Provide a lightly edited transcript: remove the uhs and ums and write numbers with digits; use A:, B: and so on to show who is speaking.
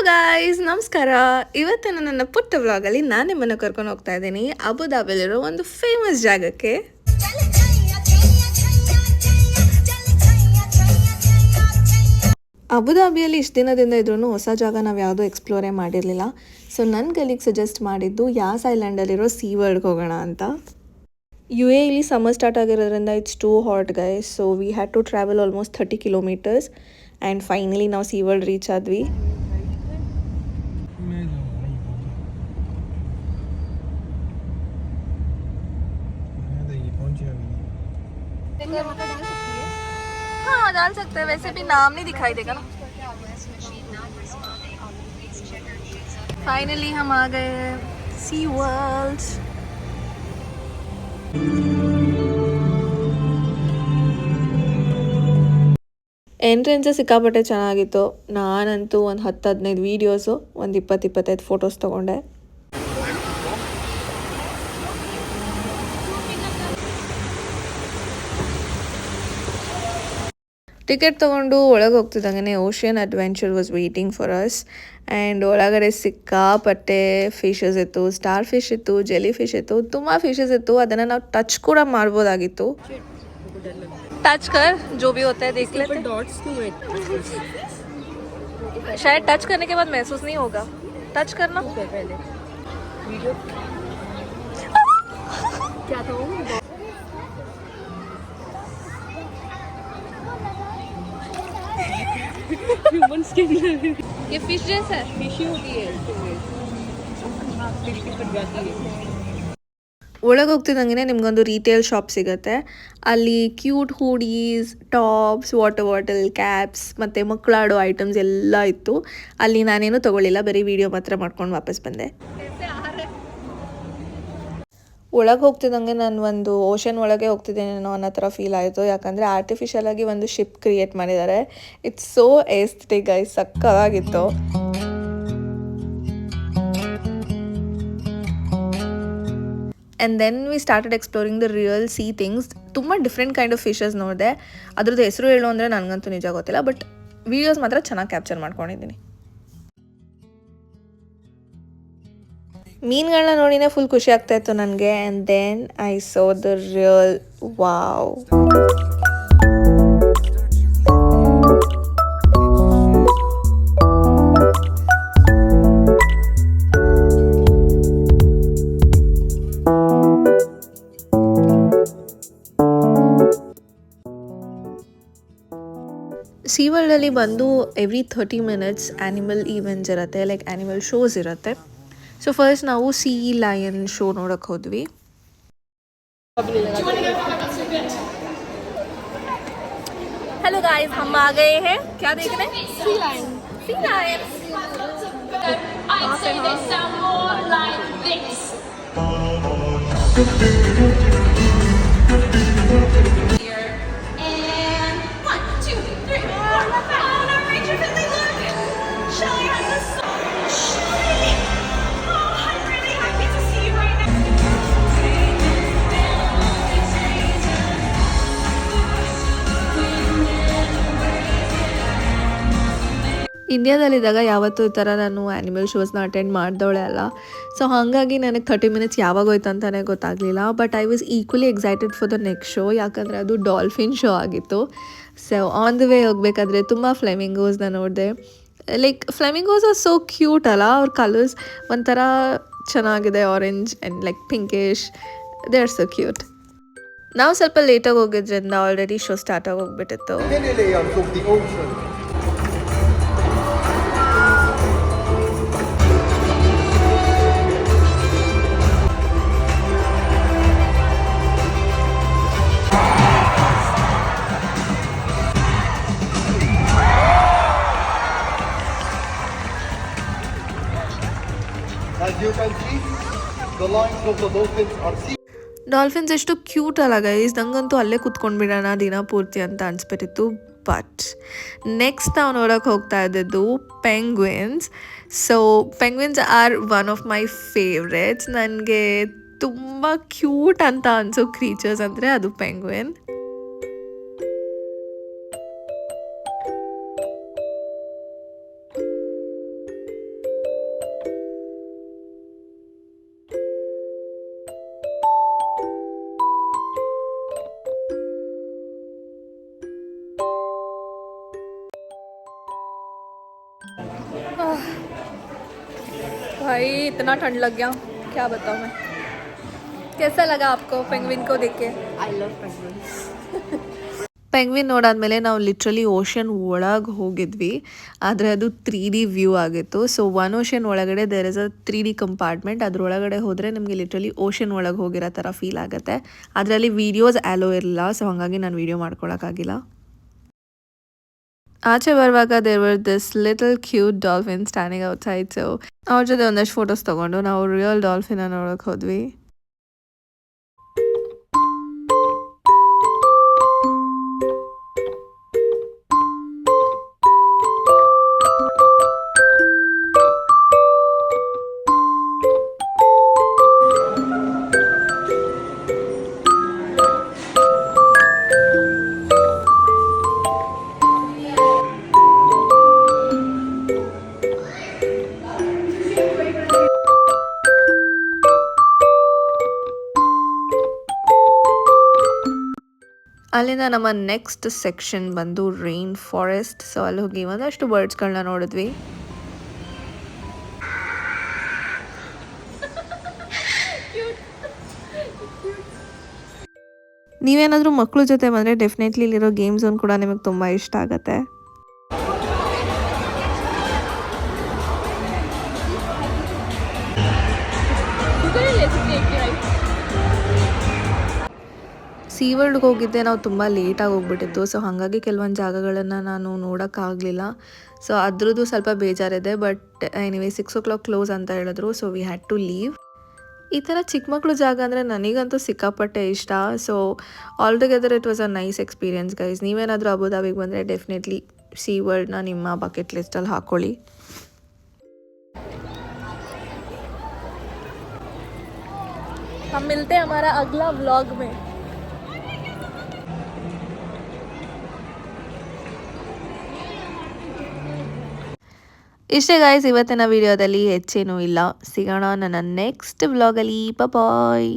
A: Guys, ನಮಸ್ಕಾರ. ಇವತ್ತಿನ ನನ್ನ ಪುಟ್ಟ ವ್ಲಾಗಲ್ಲಿ ನಾನು ನಿಮ್ಮನ್ನು ಕರ್ಕೊಂಡು ಹೋಗ್ತಾ ಇದ್ದೀನಿ ಅಬುದಾಬಿಲಿರೋ ಒಂದು ಫೇಮಸ್ ಜಾಗಕ್ಕೆ. ಅಬುದಾಬಿಯಲ್ಲಿ ಇಷ್ಟು ದಿನದಿಂದ ಇದ್ರೂ ಹೊಸ ಜಾಗ ನಾವು ಯಾವುದೂ ಎಕ್ಸ್ಪ್ಲೋರೇ ಮಾಡಿರಲಿಲ್ಲ. ಸೊ ನನ್ನ ಕಲೀಗ್ ಸಜೆಸ್ಟ್ ಮಾಡಿದ್ದು ಯಾಸ್ ಐಲ್ಯಾಂಡಲ್ಲಿರೋ ಸೀ ವರ್ಲ್ಡ್ಗೆ ಹೋಗೋಣ ಅಂತ. UAE ಸಮ್ಮರ್ ಸ್ಟಾರ್ಟ್ ಆಗಿರೋದ್ರಿಂದ it's too hot guys. So we had to travel almost 30 kilometres and finally ನಾವು ಸೀ ವರ್ಲ್ಡ್ ರೀಚ್ ಆದ್ವಿ. हाँ डाल सकते हैं, वैसे भी नाम नहीं दिखाई देगा ना. फाइनली हम आ गए सी वर्ल्ड. ಎಂಟ್ರೆನ್ಸ್ ಸಿಕ್ಕಾಪಟ್ಟೆ ಚೆನ್ನಾಗಿತ್ತು. ನಾನಂತೂ ಒಂದು 10-15 ವೀಡಿಯೋಸು, ಒಂದು 20-25 ಫೋಟೋಸ್ ತೊಗೊಂಡೆ. ಟಿಕೆಟ್ ತೊಗೊಂಡು ಒಳಗೆ ಹೋಗ್ತಿದ್ದಂಗೆ ocean adventure was waiting for us. And ಒಳಗಡೆ ಸಿಕ್ಕಾಪಟ್ಟೆ ಫಿಶಸ್ ಇತ್ತು, ಸ್ಟಾರ್ ಫಿಶ್ ಇತ್ತು, ಜೆಲಿ ಫಿಶ್ ಇತ್ತು, ತುಂಬ ಫಿಶಸ್ ಇತ್ತು. ಅದನ್ನು ನಾವು ಟಚ್ ಕೂಡ ಮಾಡ್ಬೋದಾಗಿತ್ತು. टच कर जो भी होता है देख लेते हैं. शायद टच करने के बाद महसूस नहीं होगा. टच करना पहले वीडियो क्या था ह्यूमन स्किन. ये फिश जैसा है, फिश होती है. फिश की प्रजाति है. ಒಳಗೆ ಹೋಗ್ತಿದ್ದಂಗೆ ನಿಮ್ಗೊಂದು ರಿಟೇಲ್ ಶಾಪ್ ಸಿಗುತ್ತೆ. ಅಲ್ಲಿ cute hoodies, tops, water bottle, caps ಮತ್ತು ಮಕ್ಕಳಾಡೋ ಐಟಮ್ಸ್ ಎಲ್ಲ ಇತ್ತು. ಅಲ್ಲಿ ನಾನೇನು ತೊಗೊಳ್ಳಿಲ್ಲ, ಬರೀ ವಿಡಿಯೋ ಮಾತ್ರ ಮಾಡ್ಕೊಂಡು ವಾಪಸ್ ಬಂದೆ. ಒಳಗೆ ಹೋಗ್ತಿದ್ದಂಗೆ ನಾನು ಒಂದು ಓಷನ್ ಒಳಗೆ ಹೋಗ್ತಿದ್ದೇನೋ ಅನ್ನೋ ಥರ ಫೀಲ್ ಆಯಿತು. ಯಾಕಂದರೆ ಆರ್ಟಿಫಿಷಿಯಲ್ ಆಗಿ ಒಂದು ಶಿಪ್ ಕ್ರಿಯೇಟ್ ಮಾಡಿದ್ದಾರೆ. ಇಟ್ಸ್ ಸೋ ಏಸ್ಥೆಟಿಕ್ ಗೈಸ್, ಸಕ್ಕತ್ತಾಗಿತ್ತು. And then we started exploring the real sea things. ತುಂಬ ಡಿಫ್ರೆಂಟ್ ಕೈಂಡ್ ಆಫ್ ಫಿಶಸ್ ನೋಡಿದೆ. ಅದ್ರದ್ದು ಹೆಸರು ಹೇಳು ಅಂದರೆ ನನಗಂತೂ ನಿಜ ಗೊತ್ತಿಲ್ಲ, ಬಟ್ ವೀಡಿಯೋಸ್ ಮಾತ್ರ ಚೆನ್ನಾಗಿ ಕ್ಯಾಪ್ಚರ್ ಮಾಡ್ಕೊಂಡಿದ್ದೀನಿ. ಮೀನುಗಳನ್ನ ನೋಡಿನೇ ಫುಲ್ ಖುಷಿ ಆಗ್ತಾಯಿತ್ತು ನನಗೆ. And then I saw the real wow. Sea ವರ್ಲ್ಡಲ್ಲಿ ಬಂದು ಎವ್ರಿ 30 minutes ಆ್ಯನಿಮಲ್ ಈವೆಂಟ್ಸ್ ಇರುತ್ತೆ, ಲೈಕ್ ಆ್ಯನಿಮಲ್ ಶೋಸ್ ಇರುತ್ತೆ. ಸೊ ಫಸ್ಟ್ ನಾವು सी लायन ಶೋ ನೋಡಕ್ಕೆ ಹೋದ್ವಿ. हेलो गाइस, हम आ गए हैं. क्या देख रहे हैं? Sea lion. Sea lion. I'd say they sound more like this. ಇಂಡಿಯಾದಲ್ಲಿದ್ದಾಗ ಯಾವತ್ತೂ ಈ ಥರ ನಾನು ಆ್ಯನಿಮಲ್ ಶೋಸ್ನ ಅಟೆಂಡ್ ಮಾಡಿದವಳೆ ಅಲ್ಲ. ಸೊ ಹಾಗಾಗಿ ನನಗೆ 30 minutes ಯಾವಾಗ ಹೋಯ್ತು ಅಂತಲೇ ಗೊತ್ತಾಗಲಿಲ್ಲ. But I was equally excited for the next show, ಯಾಕಂದರೆ ಅದು ಡಾಲ್ಫಿನ್ ಶೋ ಆಗಿತ್ತು. ಸೊ ಆನ್ ದ ವೇ ಹೋಗ್ಬೇಕಾದ್ರೆ ತುಂಬ ಫ್ಲೆಮಿಂಗೋಸ್ನ ನೋಡಿದೆ. ಲೈಕ್ ಫ್ಲೆಮಿಂಗೋಸ್ ಆರ್ ಸೋ ಕ್ಯೂಟ್ ಅಲ್ಲ, ಅವ್ರ ಕಲರ್ಸ್ ಒಂಥರ ಚೆನ್ನಾಗಿದೆ, orange and like pinkish. They are so cute. ನಾವು ಸ್ವಲ್ಪ ಲೇಟಾಗಿ ಹೋಗಿದ್ರಿಂದ ಆಲ್ರೆಡಿ ಶೋ ಸ್ಟಾರ್ಟ್ ಆಗಿ ಹೋಗ್ಬಿಟ್ಟಿತ್ತು. ಡಾಲ್ಫಿನ್ಸ್ ಎಷ್ಟು ಕ್ಯೂಟ್ ಅಲ್ಲ ಗೈಸ್, ನಂಗಂತೂ ಅಲ್ಲೇ ಕುತ್ಕೊಂಡ್ಬಿಡೋಣ ದಿನ ಪೂರ್ತಿ ಅಂತ ಅನಿಸ್ಬಿಟ್ಟಿತ್ತು. ಬಟ್ ನೆಕ್ಸ್ಟ್ ನಾವು ನೋಡೋಕೆ ಹೋಗ್ತಾ ಇದ್ದದ್ದು penguins. So penguins are one of my favourites. ನನಗೆ ತುಂಬ ಕ್ಯೂಟ್ ಅಂತ ಅನಿಸೋ ಕ್ರೀಚರ್ಸ್ ಅಂದರೆ ಅದು ಪೆಂಗ್ವಿನ್. भाई इतना ठंड लग गया, क्या बताऊँ मैं। कैसा लगा आपको पेंगुइन को देख के?
B: I love penguins.
A: ಪೆಂಗ್ವಿನ್ ನೋಡಾದ್ಮೇಲೆ ನಾವು ಲಿಟ್ರಲಿ ಓಷನ್ ಒಳಗೆ ಹೋಗಿದ್ವಿ, ಆದರೆ ಅದು 3D ವ್ಯೂ ಆಗಿತ್ತು. ಸೊ ಒನ್ ಓಷನ್ ಒಳಗಡೆ there is a 3D compartment, ಅದ್ರೊಳಗಡೆ ಹೋದರೆ ನಿಮಗೆ ಲಿಟ್ರಲಿ ಓಷನ್ ಒಳಗೆ ಹೋಗಿರೋ ಥರ ಫೀಲ್ ಆಗುತ್ತೆ. ಅದರಲ್ಲಿ ವೀಡಿಯೋಸ್ ಅಲೋ ಇರಲಿಲ್ಲ, ಸೊ ಹಾಗಾಗಿ ನಾನು ವೀಡಿಯೋ ಮಾಡ್ಕೊಳಕ್ಕಾಗಿಲ್ಲ. ಆಚೆ ಬರುವಾಗ there were this little cute dolphin standing outside. So ಅವ್ರ ಜೊತೆ ಒಂದಷ್ಟು ಫೋಟೋಸ್ ತೊಗೊಂಡು ನಾವು ರಿಯಲ್ ಡಾಲ್ಫಿನ ನೋಡೋಕೆ ಹೋದ್ವಿ. ಅಲ್ಲಿಂದ ನಮ್ಮ ನೆಕ್ಸ್ಟ್ ಸೆಕ್ಷನ್ ಬಂದು ರೈನ್ ಫಾರೆಸ್ಟ್. ಸೊ ಅಲ್ಲಿ ಹೋಗಿ ಒಂದಷ್ಟು ಬರ್ಡ್ಸ್ಗಳನ್ನ ನೋಡಿದ್ವಿ. ನೀವೇನಾದರೂ ಮಕ್ಕಳ ಜೊತೆ ಬಂದರೆ ಡೆಫಿನೆಟ್ಲಿ ಇಲ್ಲಿರೋ ಗೇಮ್ ಝೋನ್ ಕೂಡ ನಿಮಗೆ ತುಂಬ ಇಷ್ಟ ಆಗುತ್ತೆ. ಸೀ ವರ್ಲ್ಡ್ಗೆ ಹೋಗಿದ್ದೆ, ನಾವು ತುಂಬ ಲೇಟಾಗಿ ಹೋಗ್ಬಿಟ್ಟಿತ್ತು. ಸೊ ಹಾಗಾಗಿ ಕೆಲವೊಂದು ಜಾಗಗಳನ್ನು ನಾನು ನೋಡೋಕ್ಕಾಗಲಿಲ್ಲ. ಸೊ ಅದ್ರದ್ದು ಸ್ವಲ್ಪ ಬೇಜಾರಿದೆ. ಬಟ್ ಎನಿವೇ 6 o'clock ಕ್ಲೋಸ್ ಅಂತ ಹೇಳಿದ್ರು. So we had to leave. ಈ ಥರ ಚಿಕ್ಕ ಮಕ್ಕಳು ಜಾಗ ಅಂದರೆ ನನಗಂತೂ ಸಿಕ್ಕಾಪಟ್ಟೆ ಇಷ್ಟ. So altogether it was a nice experience guys. ನೀವೇನಾದರೂ ಅಬುದಾಬಿಗೆ ಬಂದರೆ ಡೆಫಿನೆಟ್ಲಿ ಸೀ ವರ್ಲ್ಡ್ನ ನಿಮ್ಮ ಬಕೆಟ್ ಲಿಸ್ಟಲ್ಲಿ ಹಾಕ್ಕೊಳ್ಳಿ. हम मिलते हैं हमारा अगला व्लॉग में. ಇಷ್ಟೇ ಗಾಯ್ಸ್ ಇವತ್ತಿನ ವಿಡಿಯೋದಲ್ಲಿ ಹೆಚ್ಚೇನೂ ಇಲ್ಲ. ಸಿಗೋಣ ನನ್ನ ನೆಕ್ಸ್ಟ್ ವ್ಲಾಗಲ್ಲಿ. ಬಾಯ್.